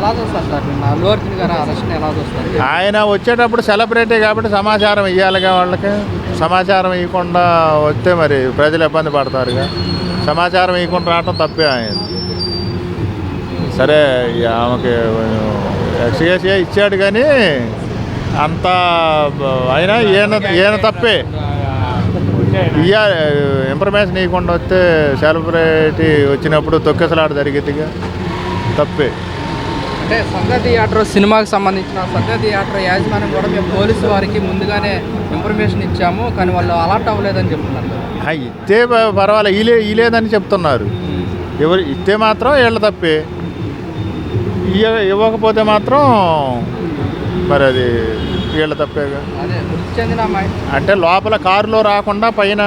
ఎలా చూస్తారు సార్ నిన్న అల్లు అర్జున్ గారు అరెస్ట్ ఎలా చూస్తారు? ఆయన వచ్చేటప్పుడు సెలబ్రిటీ కాబట్టి సమాచారం ఇవ్వాలిగా, వాళ్ళకి సమాచారం ఇవ్వకుండా వస్తే మరి ప్రజలు ఇబ్బంది పడతారుగా. సమాచారం ఇవ్వకుండా రావటం తప్పే. ఆయన సరే ఆమెకి ఎక్స్గ్రేషియా ఇచ్చాడు కానీ అంత అయినా ఈయన తప్పే. ఇన్ఫర్మేషన్ ఇవ్వకుండా వస్తే సెలబ్రిటీ వచ్చినప్పుడు తొక్కిసలాట జరిగేదిగా, తప్పే. అంటే సంధ్య థియేటర్ సినిమాకి సంబంధించిన సంధ్య థియేటర్ యాజమాన్యం కూడా మేము పోలీసు వారికి ముందుగానే ఇన్ఫర్మేషన్ ఇచ్చాము, కానీ వాళ్ళు అలర్ట్ అవ్వలేదని చెప్తున్నారు. ఇస్తే పర్వాలేదు, ఇలేదని చెప్తున్నారు. ఎవరు ఇస్తే మాత్రం వీళ్ళ తప్పే, ఇవ్వకపోతే మాత్రం మరి అది వీళ్ళ తప్పేగా. అదే మృతి చెందిన అంటే లోపల కారులో రాకుండా పైన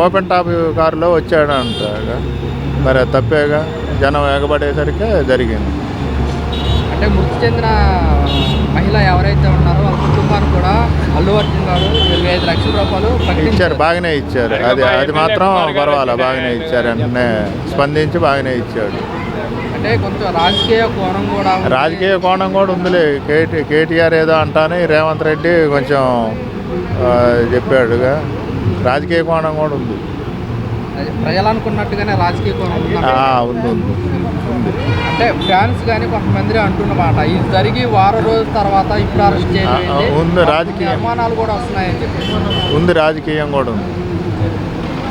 ఓపెన్ టాప్ కారులో వచ్చాడంట, మరి అది తప్పేగా. జనం ఎగబడేసరికి జరిగింది. అంటే మృతి చెందిన మహిళ ఎవరైతే ఉన్నారో వాళ్ళ కుటుంబాన్ని కూడా అల్లు అర్జున్ గారు 25 లక్షల రూపాయలు ఇచ్చారు, బాగానే ఇచ్చారు. అది మాత్రం పర్వాలేదు, బాగానే ఇచ్చారు. వెంటనే స్పందించి బాగానే ఇచ్చాడు. అంటే కొంచెం రాజకీయ కోణం కూడా ఉందిలే. కేటీఆర్ ఏదో అంటానే రేవంత్ రెడ్డి కొంచెం చెప్పాడుగా, రాజకీయ కోణం కూడా ఉంది. ప్రజలు అనుకున్నట్టుగానే రాజకీయ కోణం ఉంది. అంటే ఫ్యాన్స్ కానీ కొంతమంది అంటున్నమాట, ఇది జరిగి వారం రోజుల తర్వాత ఇప్పుడు అరెస్ట్ చేయాలి, ఉంది. రాజకీయ అనుమానాలు కూడా వస్తున్నాయని చెప్పి ఉంది, రాజకీయం కూడా ఉంది.